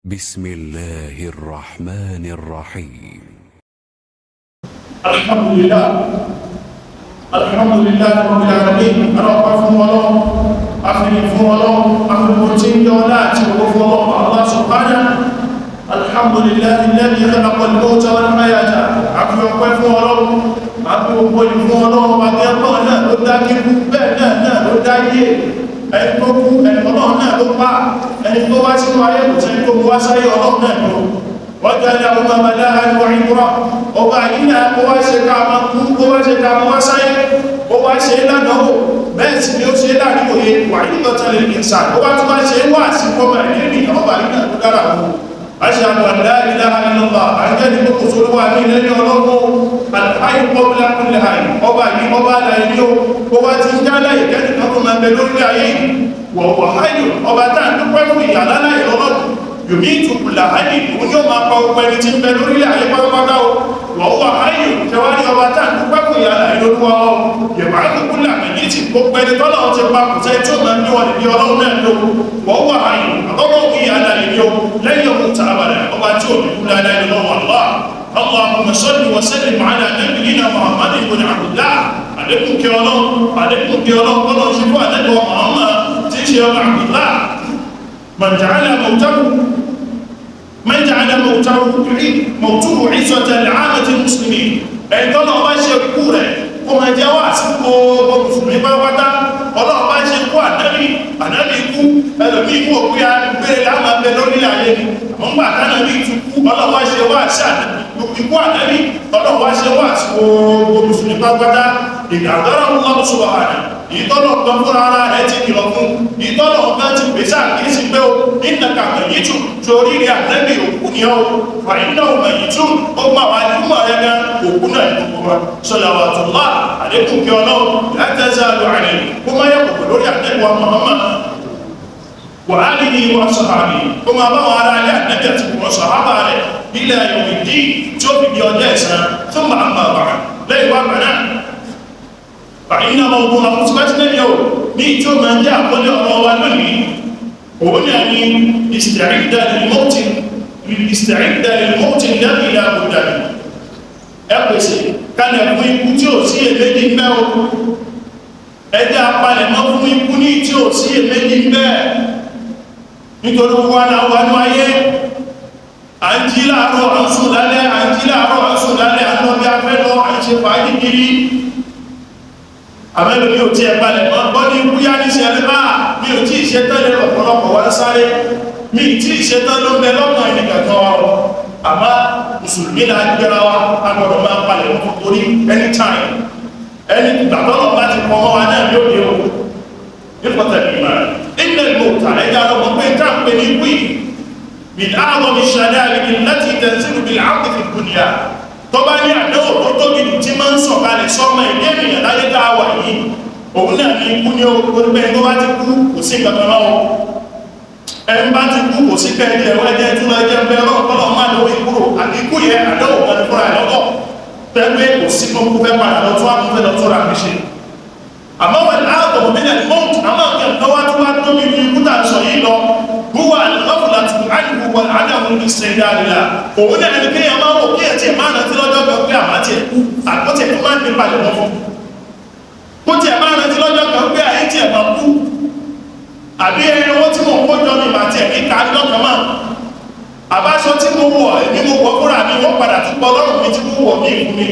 بسم الله الرحمن الرحيم. الحمد لله رب العالمين. أرقفهم ولو أخلفهم ولو أخلفهم جولات وغفوا الله سبحانه. الحمد لله الذي خلق الموت والحياة. أخلفهم ولو أخلفهم ولو أخلفهم لا لداكم بنا لا لداكم ẹni tó kú ẹni ọlọ́run náà ló pa ẹni tó wá sínú ayé kò tẹ́ tó wá sáyé ọlọ́run náà ló wọ́n jẹ́ àwọn ọmọdé àwọn ìwúrọ̀ ọba yìí náà kó wá ṣe ká máa kú kó wá ṣe ká máa sáyé ó wá ṣe lánàáwò bẹ́ẹ̀ sì ni ó ṣe láàrin òye wà ní lọ́tẹ̀lẹ̀ ìsà ó wá tún wá ṣe wà sí kọmọ ẹ̀lẹ́mì ọba yìí náà tó dára wọn aṣáájú àdá ilaha illallah àjẹ́ni tó kò sóró wà ní ilẹ̀ ọlọ́gbọ́n àìyí pọ́bílá kúnlẹ̀ àìyí ọba yìí ọba aláyé ní ó wá ti ń já láyé kẹ́ni kan tó máa bẹ lórí ayé wọ̀wọ̀ ayò ọba tá à ń dúpẹ́ fún ìyàlá láyé ọlọ́dún yòmí ìtùkùlà ayé òun yóò máa pa ọgbẹ́ ní ti ń bẹ lórí ayé pátápátá o wọ̀wọ̀ ayò tẹwàá ọba tá à ń dúpẹ́ fún ìyàlá ìlúwa ọ yẹ̀bá ìtùkùlà méjì ti gbogbo ẹni tọ́lọ̀ ti pa kò sẹ́ tí ó máa ń ní wọn níbi ọlọ́run náà ló wọ̀wọ̀ ayò àtọ́gbọ́n ìyàlá ìlú lẹ́yìn òun tààbàlẹ̀ ọba tí ò ní kúlẹ̀ aláìlú lọ́wọ́ Allah. اللهم صل وسلم على نبينا محمد بن عبد الله عليكم كيولون قالوا شوفوا نبي محمد تيجي يا عبد الله من جعل موته عزة لعامة المسلمين اي طلعوا باشي كوره وما جواز مسلمين باوتا ọlọ́run bá ṣe kú ànábì kú ẹlòmí kú òkú ya gbére láàmà bẹ lórí ayé ni àwọn gbà tánàbí tún kú ọlọ́run wá ṣe wá sí ikú ànábì ọlọ́run wá ṣe wá sí gbogbo mùsùlùmí pápátá ìdàgbára ọlọ́run sọ̀rọ̀ àná ìtọ́lọ̀ kan fúnra ara rẹ̀ ti kìlọ̀ fún ìtọ́lọ̀ kan ti pèsè àkíyèsí pé ó ìnàkà mẹ̀yìtù torí rí ànábì òkú ni ó wà iná mẹ̀yìtù ó gbà wá ní mọ̀ ẹ̀gá òkú náà ìgbòkú wa salawatullah àlékún kí ọlọ́run látẹ́sà lọ́rẹ̀ kó má yẹ kòkò lórí ànábì wa Muhammad wà á nìyí wọn sọ̀hábì kó má bá wọn ara ilé ànábì àti wọn sọ̀hábà rẹ̀ ilẹ̀ yòmìdí tí ó fi di ọjọ́ ìsàn tó máa ń bàbà lẹ́yìn wá kanáà فإن موضوع خطبتنا اليوم نيجو من جاء قل أولوني ونعني استعد للموت الذي لا بد منه ẹ̀pẹ̀sẹ̀ kálẹ̀ fún ikú tí ó sí èméjì ń bẹ́ o ẹjá palẹ̀ mọ́ fún ikú ní tí ó sí èméjì ń bẹ́ nítorí wọ́n láwọn ayé à ń jí láàárọ̀ à ń sùn lálẹ́ à ń lọ bí afẹ́ lọ à ń ṣe fàájì kiri àmẹ́lò mi ò tí ẹ balẹ̀ mọ́ bọ́ ní wúyá ní ṣe ẹ̀rẹ́ mi ò tí ìṣẹ́tán lè ọ̀pọ̀lọpọ̀ wá sáré mi tí ìṣẹ́tán ló bẹ lọ́nà ẹnìkẹ̀kan wa ọ̀ àmá mùsùlùmí là ń gbéra wa agbọ̀dọ̀ máa balẹ̀ mọ́ torí anytime ẹni gbàtọ́nà bá ti pọ̀ mọ́ wa náà yóò dé o nípọ̀tẹ̀ ìmọ̀ ilẹ̀ ìmọ̀ta ẹja lọ́gbọ̀n pé tá ń pè ní wí min àwọn ìṣẹ̀lẹ̀ àríkì láti tẹ̀sílù bí láàrín fi dúnìyà tó bá ní àdéhùn tó tóbi jù tí máa ń sọ̀kalẹ̀ sọ́mọ ìdí ènìyàn láyé tá a wà yìí òun náà ní ikú ní orúkọ tó bá ti kú kò sí nǹkan kan lọ́wọ́ ẹni bá ti kú kò sí kẹ́ẹ̀dì ẹ̀wọ́ ẹjẹ́ tó lọ́jẹ́ bẹ́ẹ̀ lọ́pọ̀lọ́ máa lówó ìkúrò àdínkù yẹ àdéhùn kan fúnra ẹ̀ lọ́tọ̀ tẹ́gbẹ́ kò sí tó kú fẹ́ padà lọ tún àmúfẹ́ lọ tún ra mi ṣe àmọ́ wọn láàbọ̀ mílẹ̀ mọ́ọ̀tù àmọ́ kẹ́kọ̀ọ́ wá tó wá tóbi ju ikú tà sọ yìí lọ gbówó àlùfáfùlà tó àdìgbò àdàmú ní sẹ́dáàlá òun náà ní kéèyàn máa wò kí ẹ̀ tí ẹ̀ máa rántí lọ́jọ́ kan pé àmàtí ẹ̀kú àkọ́tẹ̀ tó máa ń ní palẹ̀ mọ́ fún kó tí ẹ̀ máa rántí lọ́jọ́ kan pé àyè tí ẹ̀ máa kú àbí ẹni wọ́n tí mo ń kójọ mi máa tí ẹ̀ ní ká lọ́kàn máa àbáṣọ tí mo wọ̀ ní mo wọ̀ fúnra mi wọ́n padà tó pọ̀ lọ́rùn mi tí mo wọ̀ mí fún mi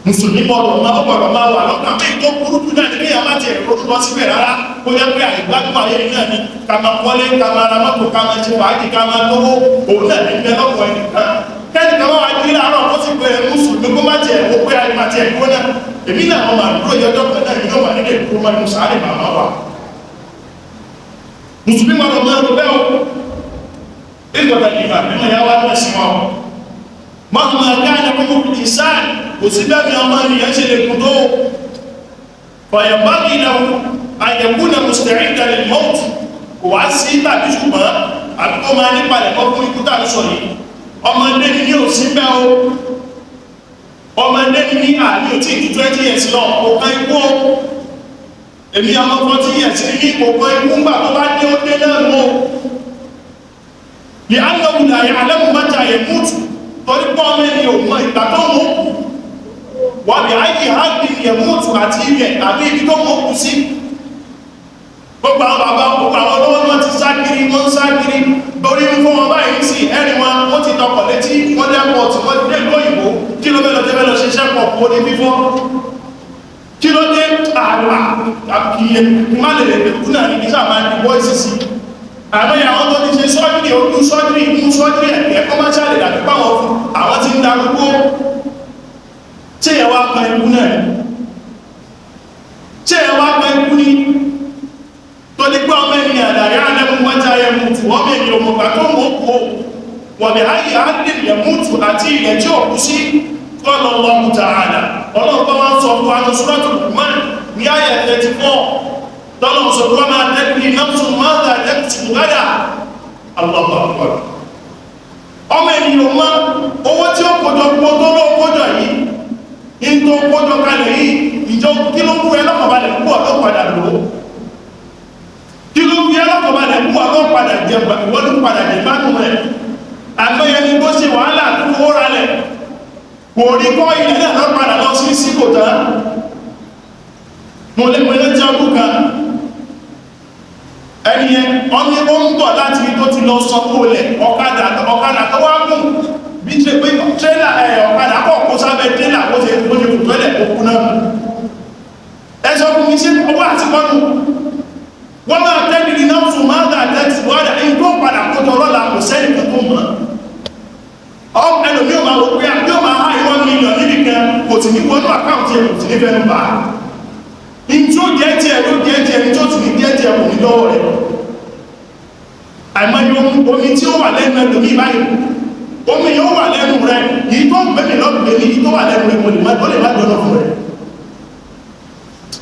mùsùlùmí bọ́ọ̀lù máa wà lọ́kàn pé tó burú jù náà ní kéèyàn má ti ẹ̀rọ lọ síbẹ̀ rárá ó yẹ pé àìgbádùn ayé náà ni ká máa wọlé ká máa ra mọ́tò ká máa ṣe fàájì ká máa lówó òun náà ní bẹ lọ́pọ̀ ẹnìkan kẹ́ni kan wá ní láàárọ̀ tó ti pé mùsùlùmí kó má ti ẹ̀wọ́ pé àìmá ti ẹ̀kọ́ náà èmi náà wọ́n máa dúró ìyọjọ́ kan náà yóò wà nílé ìkúrò máa mú sáré màmá wà mùsùlùmí máa lọ máa lọ bẹ́ẹ̀ o ìgbọ̀dọ̀ ìgbà nínú ìyá wa lọ sí wọn mọ́kànlá káàdà kúrò ìsáà kò sí bẹ́ẹ̀ ni ọmọ ènìyàn ṣe lè kúrò fọ̀yẹ̀bọ́gì náà àyẹ̀kúnà mùsùlùmí lè mọ́tù kò wá sí tàbí ṣùgbọ́n àbíkó máa nípa lẹ̀kọ́ fún ikú tàbí sọ yìí ọmọdé ní ò sí bẹ́ o ọmọdé ní àní ò tí ì 20 years lọ ọ̀kan ikú èmi ọmọ 40 years ní ọ̀kan ikú ńgbà tó bá dé ó dé náà mọ́ لأنه لا يعلم متى يموت torí pọ́ mẹ́ni ò mọ̀ ìgbà tó mọ́ kù wà bí ayé hàbí yẹmútù àti ilẹ̀ àbí ibi tó mọ́ kù sí gbogbo àwọn bàbá gbogbo àwọn olówó wọn ti ságiri wọ́n ságiri borí ń fún wọn báyìí sí ẹni wọn ti tọkọ̀ létí wọ́n dẹ́pọ̀ tí wọ́n dé lóyìnbó kí ló mẹ́lọ tẹ́mẹ́lọ ṣiṣẹ́ pọ̀ kó ní fífọ́ kí ló dé àrà àkíyẹ má lè lè kú náà ní kíṣà máa ní bọ́ìsì sí àmọ́ àwọn tó ti ṣe sọ́jírì ojú sọ́jírì mú sọ́jírì ẹ̀kẹ́ kọ́máṣálì àti páwọn fún àwọn tí ń darúgbó tí ẹ wá kan ikú náà tí ẹ wá kan ikú ní tó ní pé ọmọ ènìyàn àdàrí àlẹ́mú wájá ẹmùtù ọmọ ènìyàn òmùgbà tó mọ́ kó wọ̀n bí ayé àdìrí ẹmùtù àti ilẹ̀ tí ó kú sí Allahu ta'ala ọlọ́pàá wá sọ fún àwọn Suratul Luqman ní ayé 34 tọ́lọ̀ sọ fún ọmọ àtẹ́kùnrin náà tún máa dà tẹ́kùtù gádà Allahu Akbar ọmọ ènìyàn mọ́ owó tí ó kójọ gbogbo ló kójọ yìí in tó kójọ kalẹ̀ yìí ìjọ kí ló kú ẹlọ́kọ̀balẹ̀ kú ọ̀tọ́ padà lò kí ló kú ẹlọ́kọ̀balẹ̀ kú ọ̀tọ́ padà jẹ wọ́n padà jẹ bánú rẹ̀ àgbẹ́yẹ ni tó ṣe wàhálà tó owó ralẹ̀ kò rí kọ́ ilẹ̀ náà lọ́ padà lọ sí sí kò tán mo lè pẹ̀lẹ́ jẹ́ ọdún kan ẹni ọmọ ó ń bọ̀ láti tó ti lọ sọ kó lẹ̀ ọ̀kadà tó wá gùn bí tírélà ọ̀kadà kọ̀ kó sábẹ́ tírélà kó ṣe kò tọ́lẹ̀ òkú náà ẹ̀ṣọ́ fún mi sí owó àti kọ́nù wọ́n máa tẹ́bìrì náà tún máa dà tẹ́tì wọ́dà ní tó padà kó tọrọ là kò sẹ́nì kan tó mọ̀ ẹlòmí ò máa wò pé àbí ó máa háì 1 million níbi kan kò sì ní wọnú àkáǹtì ẹ̀ kò sì ní fẹ́ ń bà á ní tí ó jẹ́ tí ẹ̀ ló jẹ́ tí ẹ̀ ní tí ó tún ní jẹ́ tí ẹ̀ kò ní lọ́wọ́ rẹ̀ àìmọ́ omi tí ó wà lẹ́nu ẹlòmí báyìí omi yóò wà lẹ́nu rẹ̀ yìí tó ń gbẹ́mì lọ́gbẹ̀ẹ́ ní yìí tó wà lẹ́nu rẹ̀ mo lè má dọ́nà fún rẹ̀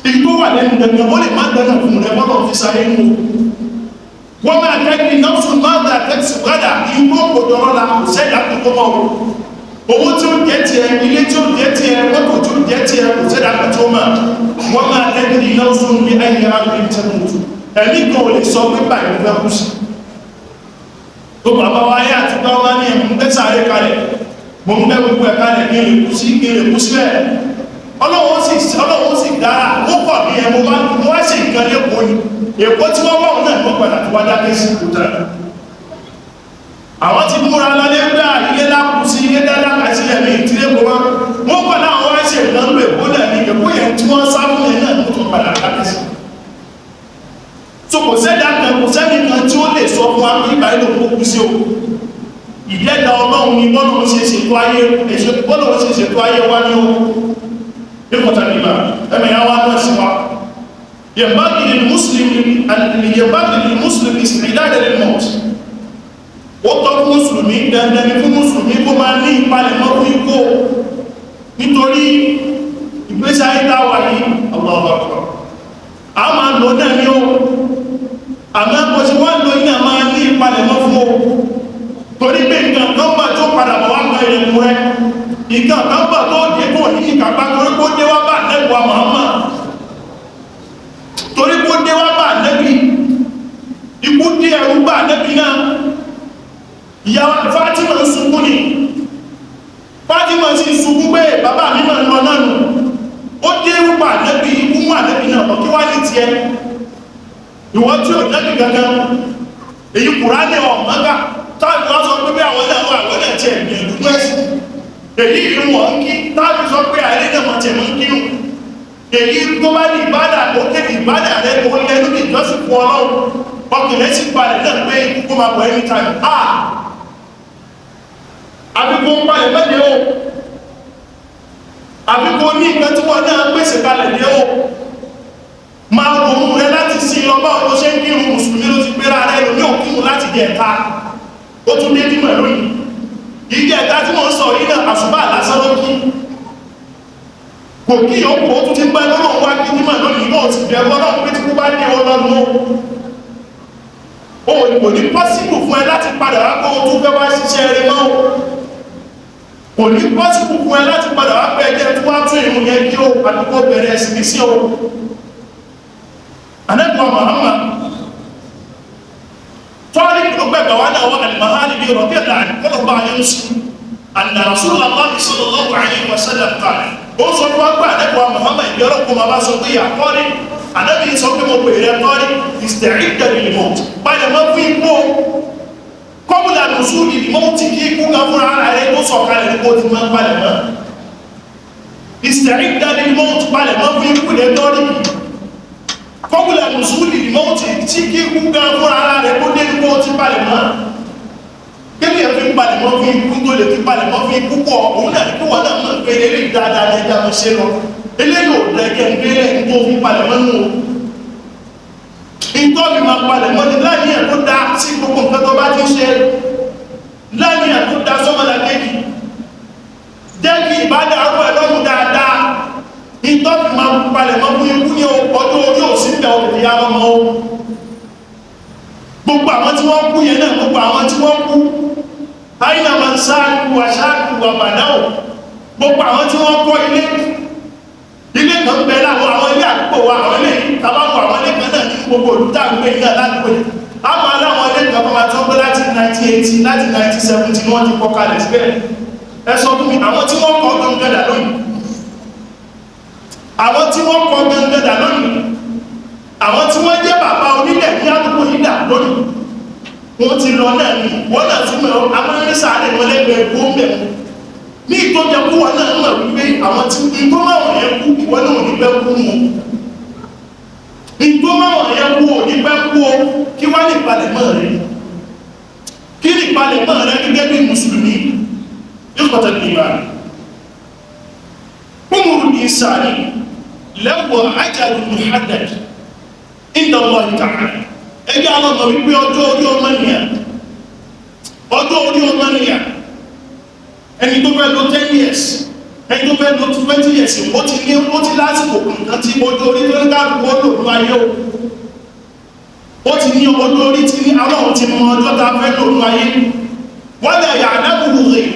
èyí tó wà lẹ́nu rẹ̀ mo lè má dọ́nà fún rẹ̀ bọ́lọ̀ fi sáré mú wọ́n máa tẹ́kì náà fún máa dà tẹ́kì gbádà ìgbó òjòrò la kò sẹ́dà tó kọ́ mọ́ owó tí ó jẹ́ ti ẹ ilé tí ó jẹ́ ti ẹ mọ́tò tí ó jẹ́ ti ẹ kò sẹ́dà tó máa wọ́n máa tẹ́kì náà fún bí ayé arábìnrin tẹ́kùtù ẹ̀mí kan ò lè sọ pé báyìí fẹ́ kú sí tó bàbá wa ayé àti bá wá ní ẹ̀mú tẹ́sà rẹ̀ kalẹ̀ mo ń bẹ́ gbogbo ẹ̀ kalẹ̀ kí lè kú síbẹ̀ ọlọ́wọ́ sì dára ó kọ̀ bí ẹ mo wá sí nǹkan lẹ́kọ̀ọ́ ni èkó tí wọ́n wọ́n náà wọ́n padà tó wá dákẹ́ sí ìkúta àwọn ti múra lọ́lẹ́ gbá ilé lápù sí ilé dáadáa àti ẹ̀mí ìtìlẹ̀ kó wọ́n padà wọ́n wá sí ìdánwò èkó náà ní èkó yẹn tí wọ́n sá fún ẹ̀ náà tó padà dákẹ́ sí so kò sẹ́dá kan kò sẹ́ni kan tí ó lè sọ fún wa ní ìgbà ìlú kó kú sí o ìdẹ́dà ọlọ́run ni bọ́lọ̀ ṣe ṣètò ayé wá ní o nípọ̀tà nígbà ẹmẹ̀yà wá náà sí wa ينبغي للمسلم استعداد للموت ó tọ́ fún mùsùlùmí dandan ni fún mùsùlùmí kó máa ní ìpalẹ̀mọ́ fún ikú nítorí ìgbésí ayé táwà yìí Allahu Akbar a máa lò náà ní ó àmọ́ kò sí wọ́n lò ní a máa ní ìpalẹ̀mọ́ fún ó torí pé nǹkan kan bá tó padà bọ̀ wá kan ìrìnkú rẹ nǹkan kan bá tó dé kò ní ìkàpá torí kó dé wá bá nẹ́bùwà Muhammad torí kó dé wá bá nẹ́bí ikú dé ẹ̀rù bá nẹ́bí náà ìyàwó Fátímà ń sunkún ni Fátímà sí sunkún pé bàbá mi máa lọ náà nù ó dé wúpà nẹ́bí ikú mú ànẹ́bí náà lọ kí wá ní tiẹ̀ ìwọ́n tí ò nẹ́bí gangan èyí Kùránì ọ̀mọ́gá táàbí wọ́n sọ pé bí àwọn náà wà wọ́n náà tiẹ̀ gbìyànjú mẹ́sì èyí ìrún wọ́n kí táàbí sọ pé àìrí náà wọ́n tiẹ̀ mọ́ kírun èyí tó bá ní ìbádà tó kéde ìbádà rẹ̀ kò lẹ́nu ní ìjọsìn fún Ọlọ́run ọkùnrin sí palẹ̀ náà pé kó máa bọ̀ anytime àbíkó ń palẹ̀ mẹ́lẹ̀ o àbíkó ní ìgbẹ́ tí wọ́n náà pèsè kalẹ̀ lé o máa rọrùn rẹ láti sí ọba ọ̀tọ́ ṣe ń kírun mùsùlùmí ló ti gbéra rẹ lóní òkírun láti jẹ ẹ̀ta ó tún dé dímọ̀ lónìí ìjẹ ẹ̀ta tí wọ́n sọ yìí náà àṣùbà lásán ló kí kò kí yòókù ó tún ti pẹ́ lọ́nà wá kí dímọ̀ lónìí náà ti bẹ̀rù ọlọ́run pé tí kú bá dé ọlọ́run ó kò ní pọ́síbù fún ẹ láti padà wá kó o tún fẹ́ wá ṣiṣẹ́ rẹ mọ́ kò ní pọ́síbù fún ẹ láti padà wá pẹ́ ẹjẹ́ tí wá tún ìrùn yẹn kí o àdúgbò bẹ̀rẹ̀ sí sí o anẹ́gbọ́n Muhammad tọ́rí ló gbẹ̀gbà wá náà wọ́n Al-Imam bí rọ̀bí ẹ̀dà àdìkọ́lọ̀ bá yẹn sí anna Rasulullah sallallahu alaihi wasallam qala ó sọ fún agbá àdẹ́kọ̀ọ́ Muhammad ìgbẹ́rọ̀ kó máa bá sọ pé yà kọ́rí ànábì sọ pé mo pèrè kọ́rí ista'idda lil-maut báyìí mọ́ fún ikú kọ́bùlà nùsùlì mọ́tì kí ikú kan fún ara rẹ̀ tó sọ kalẹ̀ ní kó ti máa palẹ̀ mọ́ ista'idda lil-maut palẹ̀ mọ́ fún ikú rẹ̀ tọ́rí kọ́bùlà nùsùlì mọ́tì tí kí ikú kan fún ara rẹ̀ kó dé ní kó ti palẹ̀ mọ́ kébí ẹ̀ fi ń palẹ̀ mọ́ fún ikú tó lè fi palẹ̀ mọ́ fún ikú pọ̀ òun náà kí wọ́n náà mọ̀ pé eléyìí dáadáa ní ẹja mo ṣe lọ eléyìí ò dẹ́gẹ́ ń gbé tó fi palẹ̀ mọ́ nù ìtọ́bi máa palẹ̀ mọ́ ní láyé ẹ̀ tó dá sí gbogbo nǹkan tó bá ti ṣe láyé ẹ̀ tó dá sọ́mọ́lá kéjì jẹ́ kí ìbádá ọkọ̀ ẹ̀ lọ́rùn dáadáa ìtọ́bi máa palẹ̀ mọ́ fún ikú ní ọdún orí òsínlẹ̀ òkè ya ọmọ gbogbo àwọn tí wọ́n kú yẹn náà gbogbo àwọn tí wọ́n kú àyínà máa ń sáàkù àṣáàkù àbàdáwò gbogbo àwọn tí wọ́n kọ́ ilé kan bẹ láwọn àwọn ilé àdúgbò wa àwọn ilé tàbáwọ̀ àwọn ilé kan náà ní gbogbo olùdágbé iná ládùúgbò yìí a máa láwọn ilé kan máa tó gbé láti 1980 láti 1970 wọ́n ti kọ́ kalẹ̀ síbẹ̀ ẹ sọ fún mi àwọn tí wọ́n kọ́ gbọ̀ngàdà lónìí àwọn tí wọ́n kọ́ gbọ̀ngàdà lónìí àwọn tí wọ́n jẹ́ bàbá onílẹ̀ ní àdúgbò nígbà lónìí wọ́n ti lọ náà ní wọ́n náà tún mẹ́rọ amẹ́rẹ́sà rẹ̀ mọ́lẹ́gbẹ̀ẹ́ gbóǹbẹ̀ ní ìtọ́jẹ́ kú wọn náà mọ̀ wípé àwọn tí ìgbómáwọ̀ yẹn kú ìwọ́n náà ní pẹ́ kú mú ìgbómáwọ̀ yẹn kú ò ní pẹ́ kú o kí wá ní ìpalẹ̀mọ́ rẹ̀ kí ní ìpalẹ̀mọ́ rẹ̀ gẹ́gẹ́ bí mùsùlùmí yóò pàtàkì ìgbà umuru insani lahu ajalun muhaddad inda Allah ta'ala ẹgbẹ́ alọ́mọ̀ wípé ọjọ́ orí ọmọ nìyà ẹni tó fẹ́ lò 10 years ẹni tó fẹ́ lò 20 years ó ti lásìkò nǹkan tí ọjọ́ orí tó ń dáàbò lò ní ayé ó ti ní ọjọ́ orí tí ní àwọn ti mọ ọjọ́ ta fẹ́ lò ní ayé wọ́n lè yà dábùrù rẹ̀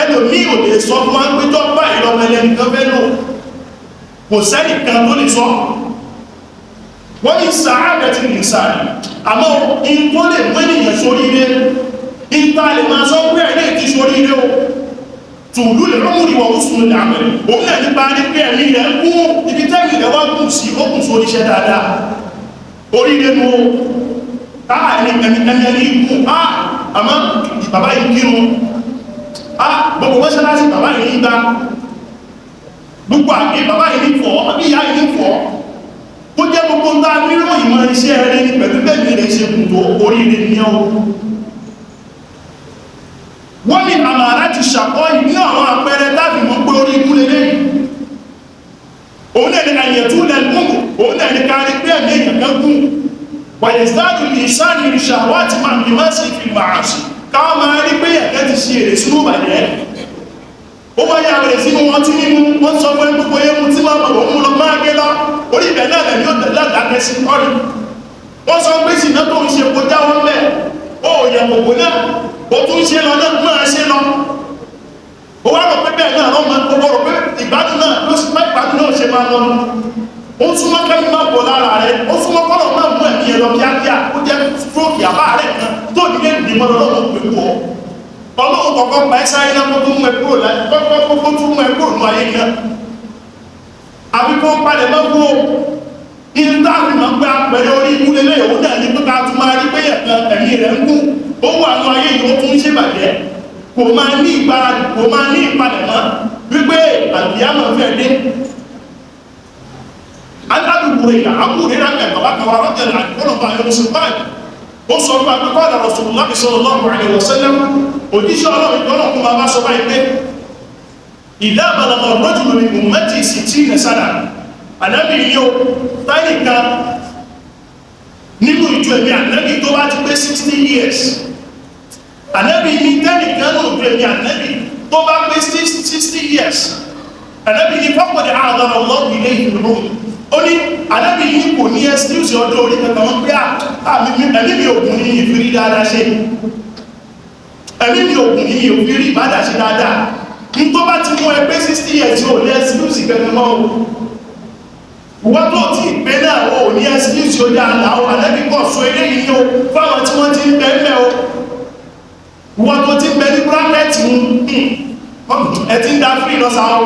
ẹlòmí ò lè sọ fún wa pé jọ́ bá ìlọ́mọ ẹlẹ́nìkan fẹ́ lò kò sẹ́nìkan tó lè sọ wọ́n ní sàádẹ̀ tí ní sáàdì àmọ́ in tó lè mẹ́nìyàn sórí ilé in tá lè máa sọ pé ẹ̀lẹ́ ti sórí ilé o tùlú lè rọ́mùrí wọ́n sùn lè àmẹ́rẹ̀ òun náà nípa ní pé ẹ̀mí rẹ̀ kún ibi tẹ́mì rẹ̀ wá kùn sí ó kùn sórí iṣẹ́ dáadáa orí ilé mú ẹni ikú àmọ́ bàbá yìí kírun gbogbo mọ́ṣáláṣí bàbá yìí gbá gbogbo àgbé bàbá yìí fọ́ àbí ìyá yìí fọ́ ó jẹ́ gbogbo ń dá nínú ìmọ̀ iṣẹ́ rẹ̀ ní pẹ̀lú bẹ́ẹ̀ rẹ̀ ṣe kùn tó oríire ní ọ́ wọ́n ní àmàrà ti ṣàkọ́ ní àwọn àpẹẹrẹ tàbí mọ́ pé orí ikú lélẹ́ òun ẹni àyẹ̀tú lẹ́gbùn òun ẹni kárí pé ẹ̀mí ìyẹ̀kẹ́ gùn wàyẹ̀sádù ní ìsáàlì ìṣàwọ́ àti máa bí má sí fi máa sí káwọn máa rí pé ẹ̀kẹ́ ti ṣe èrè sínú ìbàjẹ́ ó wáyé àwẹ̀rẹ̀ sínú wọn tí nínú wọ́n sọ fún gbogbo ẹmú tí máa bọ̀ òun lọ máa gé lọ orí ibẹ̀ náà lẹ̀ ní ó tẹ̀lé àdákẹ́ sí kọ́rì wọ́n sọ pé sì náà tó ń ṣe kó jáwọ́ mẹ́ ó yẹ gbogbo náà ó tún ṣe lọ náà máa ṣe lọ ó wá rọ̀ pé bẹ́ẹ̀ náà rọ̀ máa gbogbo rọ̀ pé ìgbádùn náà ló sì pẹ́ ìgbádùn náà ṣe máa lọ ó súnmọ́ kẹ́mi máa bọ̀ lára rẹ̀ ó súnmọ́ kọ́lọ̀ máa mú ẹ̀mí ẹ̀ lọ kíákíá ó jẹ́ stroke àbá rẹ̀ kan tó ní lè dìmọ́ lọ́wọ́ pé kú ọ ọlọ́run kọ̀ọ̀kan pa ẹ́sà iná kó tún mú ẹ kúrò láti kọ́kọ́ tún mú ẹ kúrò ní ayé náà àbí kó palẹ̀ mọ́ kú inú táàbì máa gbé apẹ̀rẹ̀ orí ikú lélẹ̀ òun náà ní pé ká tún máa rí pé ẹ̀kan ẹ̀mí rẹ̀ ń kú ó wà ní ayé yìí ó tún ṣèbàjẹ́ kò máa ní ìgbáradì kò máa ní ìpalẹ̀mọ́ wípé àlùyámọ̀ fẹ́ dé aládùúgbò ìyá àbúrò ìrákẹ̀ bàbákàwà rọ́jẹ̀ àdìkọ́nà yóò sí báyìí ó sọ fún agbẹ́kọ́lá Rasulullah sallallahu alaihi wasallam òjíṣẹ́ ọlọ́run ìjọ́nà kún ma bá sọ báyìí pé idha balagha ar-rajulu min ummati 60 sana ànábì ní o táyìká nínú ìjọ ẹ̀mí ànábì tó bá ti pé 60 years ànábì ní tẹ́nìkan náà ìjọ ẹ̀mí ànábì tó bá pé 60 years ànábì ní faqad a'dhara Allahu ilayhi al-umr ó ní ànábì yìí kò ní excuse ọjọ́ orí kankan wọ́n pé ẹ̀mí mi ògùn ní ìfìrí dáadáa ṣe ẹ̀mí mi ògùn ní ìfìrí ìbádà ṣe dáadáa ní tó bá ti mú ẹgbẹ́ 60 years ò ní excuse kankan mọ́ wọ́n tó ti pẹ́ náà ò ní excuse ó dá àlàó ànábì kọ̀ sọ ilé yìí o fáwọn tí wọ́n ti ń bẹ́ẹ̀ wọ́n tó ti bẹ ní búrákẹ́tì ẹ ti ń da free lọ sáà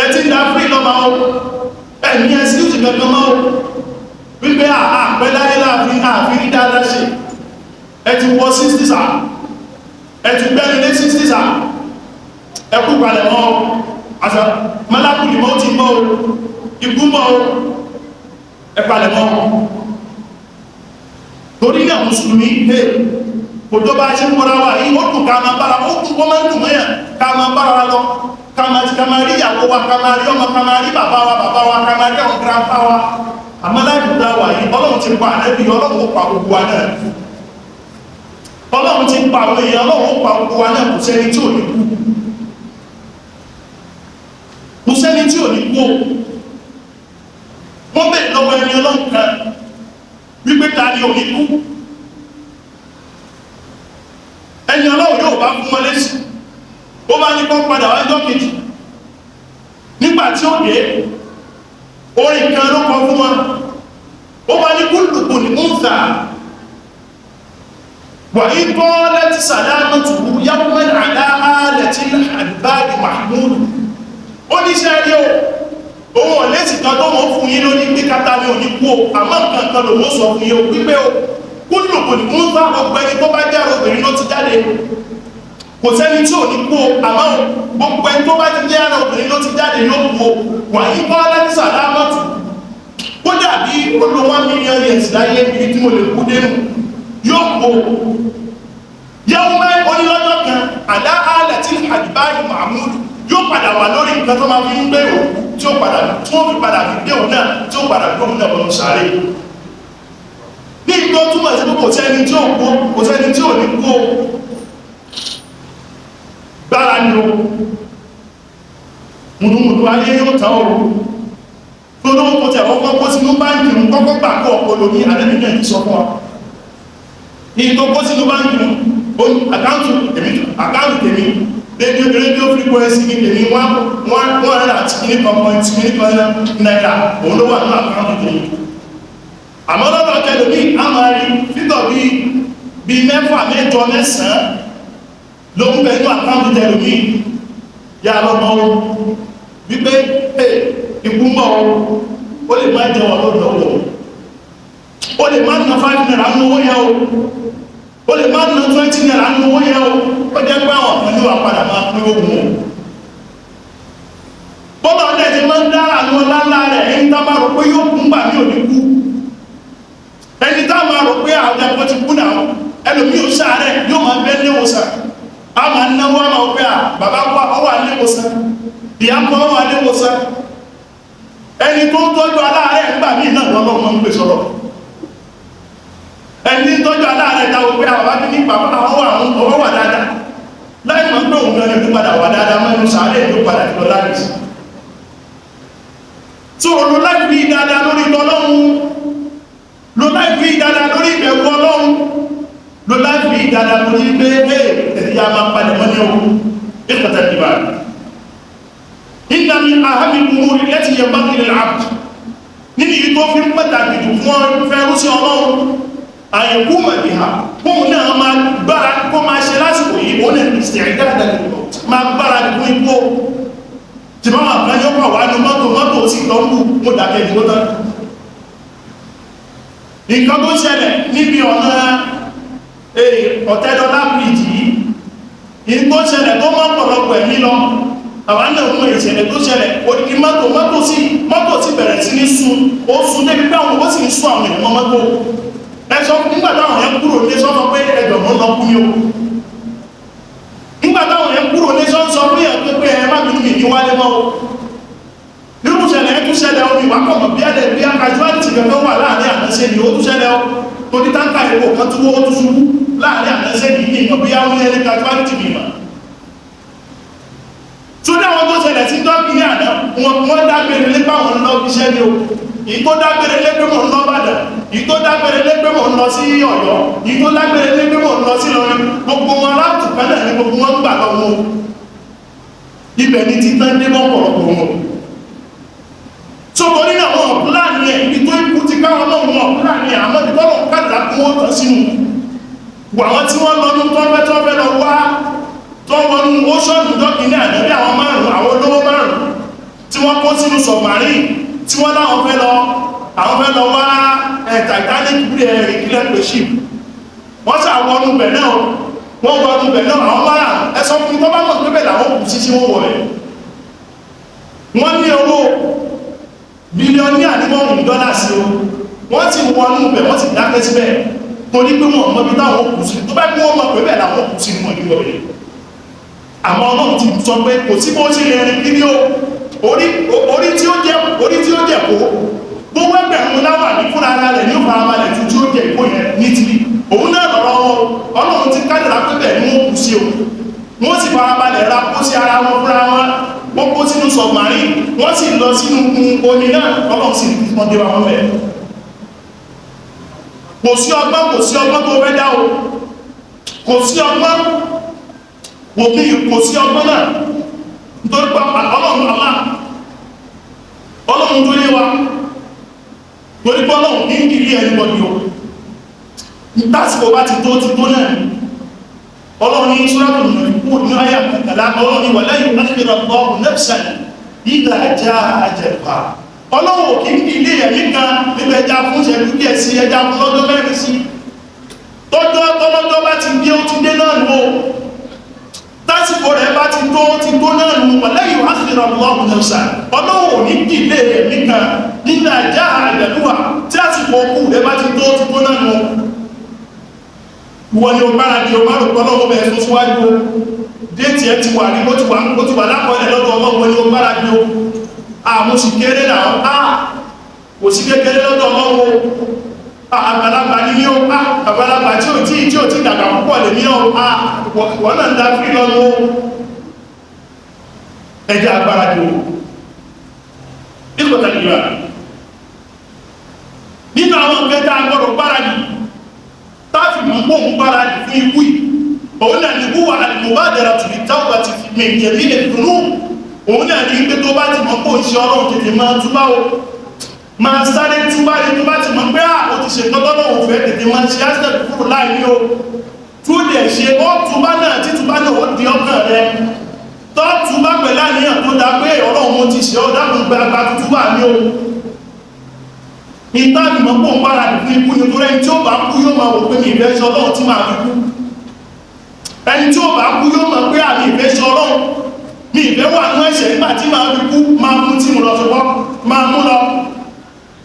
ẹ ti ń da free lọ máa ẹ̀mí ẹ̀sìkúsì kankan máa wípé àpẹ́láyé láàfin àfírí dáadáa ṣe ẹ ti wọ 60 sáà ẹ ti gbẹ́rin lé 60 sáà ẹ kú palẹ̀ mọ́ àṣà mọ́lákùnrin mọ́ ti mọ́ ikú mọ́ ẹ palẹ̀ mọ́ torí ní àwọn mùsùlùmí kò tó bá ṣe ń mọ́ra wà yí ó dùn ká máa bára ó dùn kó máa ń dùn mọ́yàn ká máa bára wa lọ ká máa rí ìyàwó wa ká máa rí ọmọ ká máa rí bàbá wa ká máa rí àwọn grandpa wa àmọ́láìbùdá wà yí ọlọ́run ti pa ànẹ́bí ọlọ́run ó pa gbogbo wa náà ọlọ́run ti pa àwọn èèyàn ọlọ́run ó pa gbogbo wa náà kò sẹ́ni tí ò ní kú kò sẹ́ni tí ò ní kú wọ́n bẹ̀ lọ́wọ́ ẹni ọlọ́run kan wípé ta ni ò ní kú ẹni ọlọ́run yóò bá fún wọn lẹ́sì ó bá ní kọ́ padà wájọ́ kejì nígbà tí ó dé orin kan ló kọ fún wọn ó bá ní kúlùkù ní múta wà ní kọ́ lẹ́tí sàdámọ́tù yàwùmẹ́ àdáhálẹ̀tí àdìbáàdì mahmud ó ní ṣe rí o òun ọ̀lẹ́sì kan tó wọ́n fún yín lóní pé kátà ní òní kú o àmọ́ nǹkan kan ló mọ́ sọ fún yín o wípé o kúlùkù ní múta ọgbẹ́ni tó bá jáde obìnrin ló ti jáde kò sẹ́ni tí ò ní kú o àmọ́ gbogbo ẹni tó bá ti jẹ́ ara obìnrin ló ti jáde ló kú o wà ní kọ́ lẹ́tí sàdámọ́tù ó dàbí olú 1 million years láyé ibi tí mo lè kú dénú yóò kú o yẹ́wọ́n mẹ́ onílọ́jọ́ kan àdá ààlẹ̀ tí àdìbáyì mahmud yóò padà wà lórí nǹkan tó máa fi ń gbèrò tí ó padà tí wọ́n fi padà fi gbé òun náà tí ó padà gbé òun náà bọ̀nù sáré ní ìgbó túmọ̀ sí pé kò sẹ́ni tí ò kú kò sẹ́ni tí ò ní kú o gbára ni o mùdùmùdù ayé yóò tán o lọ́dún kò tẹ̀ ọkọ̀ kó sínú báńkì ń kọ́kọ́ gbà kó ọkọ̀ lóní àdẹ́bìnrin ẹ̀kí sọ fún ọ ní tó kó sínú báńkì ń àkáǹtù tèmi rédíò frequency ní tèmi wọ́n rẹ̀ àti kìíní kan náírà òun ló wà ní àkáǹtù tèmi àmọ́ lọ́dọ̀ kẹlòmí a máa rí fítọ̀ bí 6 7 9 ló ń bẹ̀ẹ́nú àkáǹtù tẹlòmí yà lọ́mọ wípé ikú mọ́ o lè máa jẹun ọlọ́dọ̀ ọ̀wọ̀ o lè máa ná 5 naira ní owó yẹ o lè máa ná 20 naira ní owó yẹ o jẹ́ pé àwọn ọ̀pọ̀ ní wà padà máa pín ogun o bọ́bá ọdẹ́ ti máa ń dára ní ọlá rẹ̀ ẹni tá máa rò pé yóò kún gbà ní òní kú ẹni tá máa rò pé àwọn ẹ̀kọ́ ti kú náà ẹlòmí ò sáàrẹ̀ yóò máa bẹ́ léwòsàn a máa náwó a máa pẹ́ à bàbá wà léwòsàn ìyá wà léwòsàn ẹni tó tọ́jú aláàrẹ̀ nígbà míì náà lọ́lọ́ mọ́ ń pè sọ́rọ̀ ẹni tọ́jú aláàrẹ̀ táwọn pé àwọn bá ní bàbá àwọn wà dáadáa láì mọ́ pé òun gẹ́gẹ́ tó padà wà dáadáa mẹ́nu sàárẹ̀ tó padà lọ láìsí tó lọ láì fi dáadáa lórí tọ́lọ́run lọ láì fi dáadáa lórí ìbẹ̀wò ọlọ́run lọ láì fi dáadáa lórí pé ẹ̀yà máa padà mọ́ ní ohun ìpàtà ìbà ìdá mi àhábìkún orí lẹ́tí yẹ bá nílẹ̀ àbù nínú ìtò fi ń pàtàkì jù fún fẹ́rú sí ọlọ́run àyẹ̀kú mẹ́bíhà kóhun náà máa gbára kó máa ṣe lásìkò yìí ó lè pèsè ìdáadáa máa gbára nínú ipò tí máa wà kan yọ́pọ̀ wà ní mọ́tò sí ìtọ́mù mú dàkẹ́ ìdíwó tán nǹkan tó ṣẹlẹ̀ níbi ọ̀nà ọ̀tẹ́dọ́lá bridge yìí tó ṣẹlẹ̀ tó mọ́ pọ̀lọpọ̀ ẹ̀mí lọ àwọn náà mú ìṣẹ̀lẹ̀ tó ṣẹlẹ̀ òdìkí mọ́tò sí bẹ̀rẹ̀ sí ní sun ó sun débi pé àwọn ó sì ń sun àwọn èèyàn mọ́tò ẹ̀ṣọ́ nígbàtàwọn yẹn kúrò ní sọ́sọ́ pé ẹgbẹ̀rún lọ kú ní o nígbàtàwọn yẹn kúrò ní sọ́sọ́ pé ẹgbẹ́ ẹ má bínú mi ní wálé mọ́ nínú ṣẹlẹ̀ ẹ̀tún ṣẹlẹ̀ omi wákọ̀mọ̀ bí ẹ̀lẹ̀ bí akájúwàtì gẹ̀gẹ́ wà láàrin àmẹ́sẹ́ ni ó tún ṣẹlẹ̀ tó ní táǹkà ìwò kan tó wó tún ṣubú láàrin àmẹ́sẹ́ ni ìyàn bí àwọn ẹ̀lẹ́ kájúwàtì mímọ̀ tó dáwọn tó ṣẹlẹ̀ sí tọ́kì ní àná wọ́n dágbére lépà wọn lọ bí iṣẹ́ ni o ìtó dágbére lépè mọ̀ ń lọ Ìbàdàn ìtó dágbére lépè mọ̀ ń lọ sí Ọ̀yọ́ ìtó dágbére lépè mọ̀ ń lọ sí Ìlọrin gbogbo wọn látùpẹ́lẹ̀ ní gbogbo wọn gbà lọ́wọ́ ibẹ̀ ní títán dé mọ́pọ̀lọpọ̀ wọn so torí náà wọn pláàni ẹ̀ ìtó ikú ti káwọn náà wọn pláàni àmọ́ ìtọ́lọ̀ kádà kún ó tán sínú wà wọ́n tí wọ́n lọ́nú tọ́fẹ́ lọ wá tó wọnú oṣọ́nù dọ́kìnní àdẹ́bí àwọn márùn-ún àwọn olówó márùn-ún tí wọ́n kó sínú submarine tí wọ́n láwọn fẹ́ lọ wá Titanic ìpínlẹ̀ pé ship wọ́n sà wọnú bẹ̀ náà wọ́n wọnú bẹ̀ náà àwọn márùn-ún ẹsọ fún tó bá mọ̀ pé bẹ̀ làwọn kù sí tí wọ́n wọ̀ rẹ̀ wọ́n ní owó bílíọ̀nì àníwọ̀n dọ́là sí o wọ́n ti wọnú bẹ̀ wọ́n ti dákẹ́ síbẹ̀ torí pé wọ́n mọ̀ bí táwọn kù sí tó bá kí wọ́n mọ̀ pé bẹ̀ làwọn kù sí ní wọ́n níwọ̀ rẹ̀ àmọ́ ọlọ́run ti sọ pé kò sí bó ṣe rìn kí ní orí tí ó jẹ́ kó gbogbo ẹgbẹ̀rún láwà ní fúnra ara rẹ̀ ní òfarabalẹ̀ tí ó jẹ́ ìkó yẹn ní ti òun náà lọ́rọ̀ ọlọ́run ti kádàrá pẹ́bẹ̀ ní wọ́n kù sí o wọ́n sì farabalẹ̀ ra kó sí ara wọn fúnra wọn wọ́n kó sínú submarine wọ́n sì lọ sínú omi náà ọlọ́run sì wọ́n dé wọn bẹ̀ kò sí ọgbọ́n tó fẹ́ dá o kò sí ọgbọ́n náà nítorí pé ọlọ́run tó lé wa torí pé ọlọ́run ní ìdílé ẹnìbọ̀dì o tásìkò bá ti tó náà ọlọ́run ní ṣúrátù ní àyà kàkàlá ọlọ́run ní wà lẹ́yìn láṣẹ́rọ̀ ọ̀pọ̀ nẹ́fṣàn ìgbà ajá àjẹ̀fà ọlọ́run kì í ìdílé ẹ̀mí kan nípa ẹja fún ṣẹ̀lú díẹ̀ sí ẹja fún lọ́jọ́ mẹ́rin sí tọ́jọ́ bá ti gbé ó ti dé náà nù tásìkò rẹ̀ bá ti tó náà nù wà lẹ́yìn láṣẹ́rọ̀ ọ̀pọ̀ nẹ́fṣàn ọlọ́run ní ìdílé ẹ̀mí kan nípa ajá àjẹ̀lúwà tí àsìkò òkú rẹ̀ bá ti tó náà nù wọ́n ni ó bára di ọmọ ọlọ́wọ́ bẹ̀rẹ̀ tó síwájú déètì ẹ ti wà ní ó ti wà lápọ̀lẹ̀ lọ́dọ̀ ọlọ́wọ́ ni ó bára di ó àmú sí kéré náà kò sí kékeré lọ́dọ̀ ọlọ́wọ́ àgbàlagbà ní ní ó àgbàlagbà tí ó ti dàgbà púpọ̀ lè ní ó wọ́n náà ń dá fí lọ́wọ́ ẹjẹ́ agbára di ó ìgbọ̀ta ìgbà nínú àwọn kẹta agbọ́dọ̀ bára di táàfì mọ́ ń bára di fún ikú òun náà ní wúwà al-mubadara bi tawbati min jami'i dhunub òun náà ní pé tó bá ti mọ́ ń ṣe ọlọ́run tètè máa túbá o máa sáré túbá ní tó bá ti mọ́ pé ó ti ṣe tọ́tọ́lọ́ òfẹ́ tètè máa ṣe áṣẹ́ kúrò láì ní o tó lè ṣe ó túbá náà tí túbá náà ó di ọkàn rẹ tó túbá pẹ̀lú àníyàn tó dá pé ọlọ́run mo ti ṣe ọ́ dákun gbàgbà túbá ní o ìtàbí mọ́ pọ̀ ń bára ní ikú ní tó rẹ̀ tí ó bá kú yóò máa wò pé mi ìfẹ́ ṣe ọlọ́run tí máa fi kú ẹni tí ó bá kú yóò máa pé àmì ìfẹ́ ṣe ọlọ́run mi ìfẹ́ wà ní ẹ̀ṣẹ̀ nígbà tí máa fi kú máa mú tí mo lọ ṣọwọ́ máa mú lọ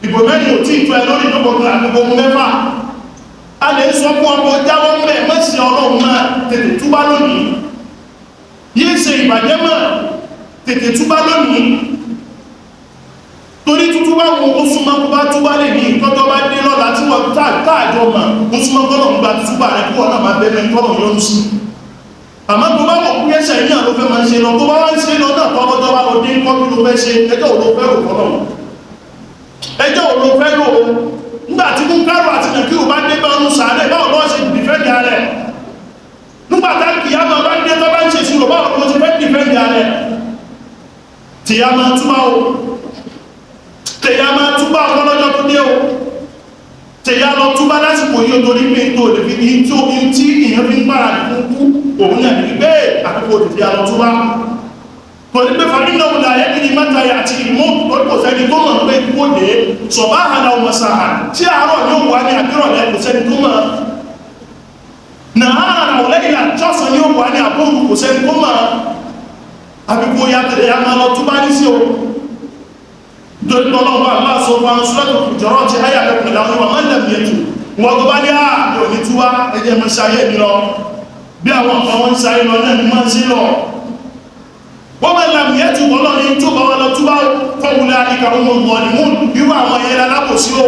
ìbò mẹ́rin ò tí ì tó ẹ lórí ìdókòtò àgbègbè ogun mẹ́fà a lè sọ fún ọkọ̀ jáwọ́ mẹ́ mẹ́sì ọlọ́run náà tètè túbá lónìí yìí ṣe ìbàjẹ́ mọ́ tètè túbá lónìí torí tútú bá wọn ó súnmọ́ kó bá túbá lè ní ìtọ́jọ́ bá dé lọ́la tí wọ́n táàjọ mọ̀ ó súnmọ́ kọ́lọ̀ ń gba túbá rẹ̀ kí wọ́n náà máa bẹ̀rẹ̀ kọ́lọ̀ yọ́nú sí àmọ́ tó bá mọ̀ kú ẹ̀ṣẹ̀ ní àlọ́ fẹ́ máa ṣe lọ tó bá wá ń ṣe lọ náà tọ́lọ́jọ́ bá lọ dé kọ́bí ló fẹ́ ṣe ẹjọ́ òlò fẹ́ rò kọ́lọ̀ ẹjọ́ òlò fẹ́ rò nígbà tí mú kárò àti nàkírù bá dé bá ọdún sàárẹ̀ báwo lọ́ ṣe dìfẹ́ndì alẹ̀ nígbà tá kìyàmà bá dé tó bá ń ṣe ṣùgbọ́n báwo ló ti fẹ́ dìfẹ́ndì alẹ̀ tìyàmà túbá o tẹ̀yà máa túbá ọlọ́jọ́ tó dé o tẹ̀yà lọ túbá lásìkò yíò torí pé tó lè fi ní tí ìyẹn fi ń pàrà ní fún kú òun náà ní pé àkókò tẹ̀yà lọ túbá torí pé fàmílà òun láyé kí ni mátàyà àti ìmọ̀ kò sẹ́ni tó mọ̀ pé kó dé sọ̀bá àhàlà ọmọ sàá tí àárọ̀ ní òun wá ní àbírọ̀lẹ́ kò sẹ́ni tó mọ̀ nàárà òlẹ́yìn àjọsàn ní òun wá ní àbóhùn kò sẹ́ni tó mọ̀ àbíkó ya tẹ̀yà máa lọ túbá ní sí o torí ọlọ́pàá aláàsọ fún ṣúlọ́tọ̀ ìjọrọ̀ ti ayà lẹ́kùnlẹ̀ àwọn ọmọ ẹlẹ́mìyàtù wọ́n tó bá ní ààbò ní túwá ẹjẹ́ mọ́ sáyé mi lọ bí àwọn ọmọ wọn sáyé lọ náà ni mọ́ sí lọ wọ́n mọ́ ẹlẹ́mìyàtù ọlọ́ni tó bá wọn lọ túbá fọ́wùlẹ̀ àríkà ọmọ ọmọ irú àwọn ẹyẹ alábòsí ó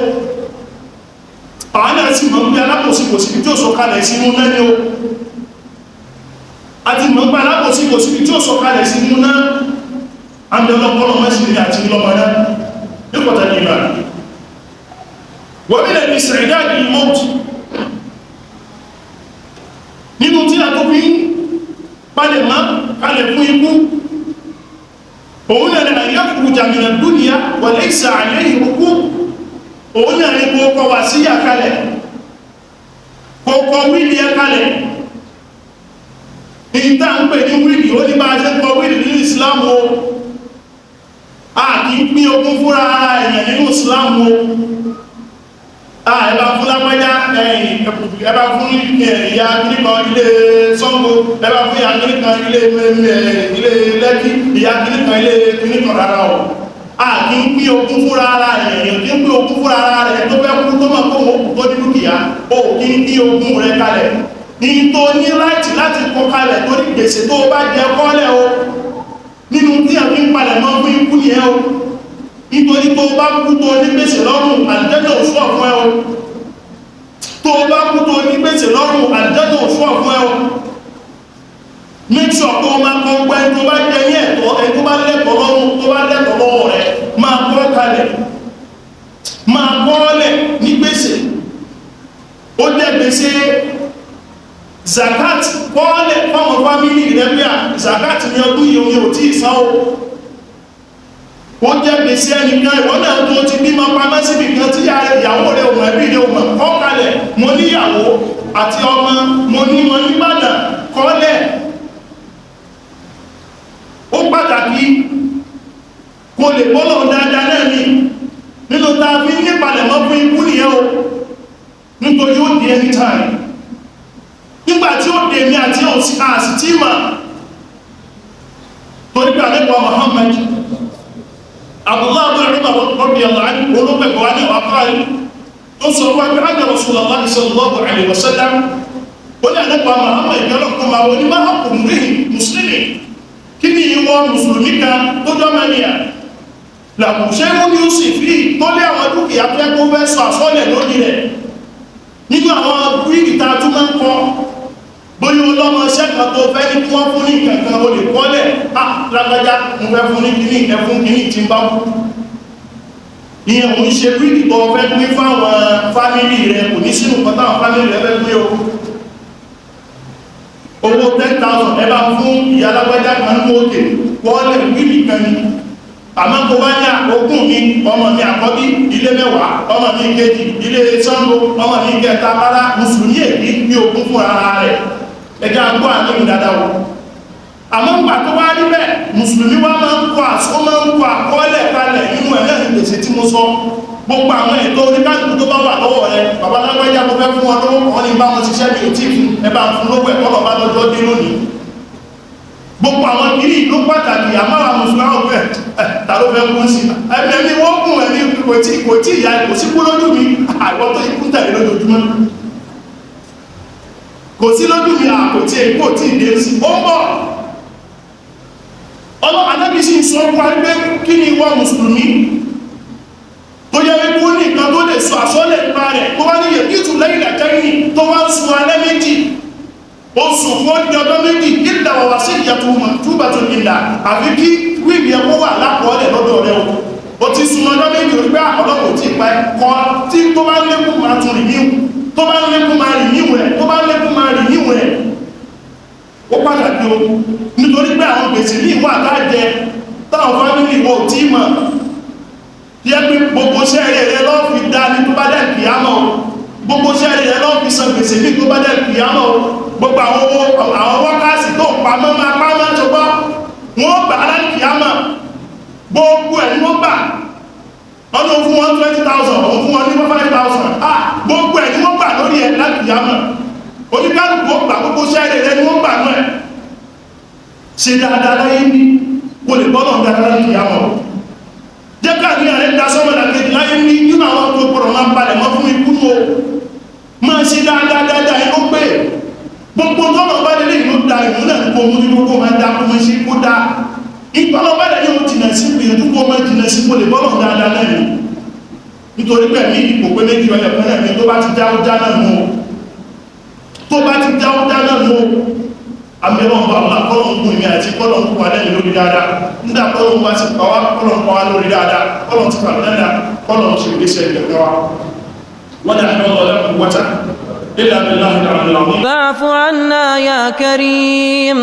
àwọn náà sì mọ̀ pé alábòsí kò sí tí ó sọ kalẹ̀ sínú náà ni ó àti mọ̀ pé alábòsí kò sí tí ó sọ kalẹ̀ sínú náà àmì ọlọ́pọ̀lọ́ mẹ́sìlẹ̀ àti ìlọ́mọ̀dá nípọ̀tà ní ìlànà wọ́n nílẹ̀ ní ìsìnrìdáàdì ìmọ́tí nínú tí a tó fi palẹ̀ má kalẹ̀ fún ikú òun náà ni àyàkùrù jàmìnà dúnìyà wà lè ìsà àlẹ́ ìrùkú òun náà ni kó kọ wà sí àkalẹ̀ kó kọ wíìlì ẹ kalẹ̀ ìta ń pè ní wíìlì ó ní bá a ṣe kọ wíìlì nínú ìsìláàmù o a kì í pín ogún fúnra èèyàn nínú ìsìláàmù o ẹbá fún lápẹ́já ẹbá fún ìyá kìnnìkan ilé Ṣàngó ẹbá fún ìyá kìnnìkan ilé Lẹ́kì ìyá kìnnìkan ilé kìnnìkan rárá o a kì í pín ogún fúnra ara èèyàn kí ń pín ogún fúnra ara rẹ̀ tó fẹ́ kú tó mọ̀ kó wọ́n kù tó ní dúkìá o kì í pín ogún rẹ̀ kalẹ̀ ní tó ní láti kọ kalẹ̀ tó ní gbèsè tó bá jẹ kọ́lẹ̀ o nínú tí a fi ń palẹ̀ mọ́ fún ikú yẹn o nítorí tó bá kú tó ní gbèsè lọ́rùn àdìjẹ́jọ́ òṣùwà fún ẹ o tó bá kú tó ní gbèsè lọ́rùn àdìjẹ́jọ́ òṣùwà fún ẹ o make sure tó máa kọ́ pẹ́ tó bá jẹ ní ẹ̀tọ́ ẹ tó bá lẹ́tọ̀ọ́ lọ́rùn tó bá lẹ́tọ̀ọ́ lọ́wọ́ rẹ̀ máa kọ́ kalẹ̀ máa kọ́ọ́lẹ̀ ní gbèsè ó jẹ́ gbèsè zakat kọ́ọ́lẹ̀ fáwọn fámílì rẹ̀ bí i zakat ní ọdún yìí omi ò tí ìsán o ó jẹ́ gbèsè ẹnìkan ìwọ́n náà tó ti bí ma pamẹ́ síbì kan tí ìyàwó rẹ̀ òmò ẹbí rẹ̀ òmò kọ́kalẹ̀ mo níyàwó àti ọmọ mo ní wọn ní Ìbàdàn kọ́lẹ̀ ó pàtàkì kò lè bọ́lọ̀ dáadáa náà ní nínú ta fi ní palẹ̀mọ́ fún ikú nìyẹn o nítorí ó di anytime nígbàtí ó dè mí àti àsì tí mà torí pé àlẹ́kọ̀ọ́ Muhammad Abdullah bin Umar radiyallahu anhu olóògbẹ̀kọ̀ wá ní ọ̀párí ó sọ wá pé ánà Rasulullah sallallahu alaihi wasallam ó ní àlẹ́kọ̀ọ́ Muhammad ìgbẹ́lọ́kọ̀ máa wọ́n ní máa hàkùnrin mùsùlùmí kí ni ìwọ mùsùlùmí kan tó jọ́mẹ́nìyà làkùnṣẹ́ mú ní ó sì fi tó lé àwọn dúkìá tó ẹkọ́ fẹ́ sọ àsọ́lẹ̀ lórí rẹ̀ nínú àwọn gírígì ta tún máa ń kọ́ bóyí ọlọ́mọ ṣẹ́kà tó fẹ́ ní kí wọ́n fún ní kankan o lè kọ́lẹ̀ lágbàjá ń fẹ́ fún ní kìíní ẹfún kìíní tí ń bá kú ìyẹn òun ṣe gírígì tó fẹ́ pín fáwọn fámílì rẹ̀ kò ní sínú kan táwọn fámílì rẹ̀ fẹ́ pín owó 10,000 ẹbá fún ìyá lágbàjá kan ní òkè kọ́lẹ̀ gírígì kan ní àmọ́ kó wá ní ogún mi ọmọ mi àkọ́bí ilé mẹ́wàá ọmọ mi kejì ilé Ṣàngó ọmọ mi kẹta rárá mùsùlùmí èyí ní ogún fún ara rẹ̀ ẹjá gbọ́ àníyàn dáadáa o àmọ́ ń gbà tó wá níbẹ̀ mùsùlùmí wá máa ń kọ àkọọ́lẹ̀ kalẹ̀ nínú ẹ̀lẹ́ ìgbèsè tí mo sọ gbogbo àwọn ètò oníkàlùkù tó bá wà lọ́wọ́ rẹ̀ bàbá lágbàjá mo fẹ́ fún wọn lọ́wọ́ wọn ní bá wọn ṣiṣẹ́ mi ò tí fún ẹbá fún lówó ẹ̀kọ́ lọ́bá lọ́jọ́ dé lónìí gbogbo àwọn kìí ló pàtàkì àmáwà mùsùlùmí ọ̀fẹ́ tàbí fẹ́ kún sí ẹ̀mí wọ́n kún ẹ̀mí kò tí ìyá kò sí kú lójú mi àìwọ́tọ̀ ikú tẹ̀lé lójoojúmọ́ kò sí lójú mi àkòtí èkó tí ìdé sí ó ń bọ̀ ọlọ́ Ànábì sí sọ fún agbé kí ni ìwọ mùsùlùmí tó yẹ wípé ní nǹkan tó lè sọ àsọ́lẹ̀ nípa rẹ̀ tó wá ní yẹ̀kítù lẹ́yìn àtẹ́yìn tó wá ń sun alẹ́ méjì ó sùn fún ọjọ́ méjì ìdá wà sí ìyàtọ̀ túbàtún ìlà àfi kí wíìbì ẹkọ́ wà lápọ̀ọ́lẹ̀ lọ́dọ̀ rẹ̀ o ti sùn ọjọ́ méjì orí pé ọlọ́pọ̀ tí pa ẹkọ́ tí tó bá lékún máa tún rí níwù tó bá lékún máa rí níwù rẹ̀ tó bá lékún máa rí níwù rẹ̀ ó pàtàkì o nítorí pé àwọn gbèsè ní ìwà àtàjẹ táwọn fámílì wọ tí mọ̀ tí ẹ pé gbogbo sẹ́rẹ̀ rẹ̀ lọ́ fi dá ní tó bá dẹ̀ kìámọ̀ gbogbo sẹ́rẹ̀ rẹ̀ lọ́ fi san gbèsè ní tó bá dẹ̀ kìámọ̀ gbogbo àwọn wákàtí tó pàmọ́ máa pàmọ́ tó gbọ́ wọ́n gbà aláìkìyàmà gbogbo ẹ̀ ní wọ́n gbà ọdún fún wọn 20,000 òun fún wọn ní 5,000 gbogbo ẹ̀ ní wọ́n gbà lórí ẹ̀ láìkìyàmà oníkálùkù gbà gbogbo sẹ́rẹ̀ rẹ̀ ní wọ́n gbà náà ṣe dáadáa láyé ní kò lè bọ́nà dáadáa láìkìyàmà jẹ́ ká ní àrẹ́ dá sọ́mọ̀lá kejì láyé ní nínú àwọn tó gbọ́rọ̀ máa ń balẹ̀ mọ́ fún ikú tó máa ṣe dáadáa inú pé gbogbo tọ́nà bá lè ìlú da ìlú náà kó mú ní gbogbo máa dá kó mọ́ sí kó dá ìpọ́nà bá lè ní o jìnà sí ìgbìyànjú kó mọ́ jìnà sí kó lè bọ́nà dáadáa náà ní nítorí pé ní ipò pé méjì ọlẹ̀ pẹ́lẹ̀ ní tó bá ti já ó já náà nù tó bá ti já ó já náà nù àmìràn bá wà kọ́lọ̀ ń kún ìmì àti kọ́lọ̀ ń kún alẹ́ lórí dáadáa nígbà kọ́lọ̀ ń bá ti pàwá kọ́lọ̀ ń pàwá lórí dáadáa kọ́lọ̀ ti pàwá dáadáa kọ́lọ̀ ń ṣe ìgbésẹ̀ ìgbẹ̀gbẹ̀ wa wọ́n dà ní ọlọ́lẹ́kùn wọ́ta إلا بالله العلي العظيم فاعف عنا يا كريم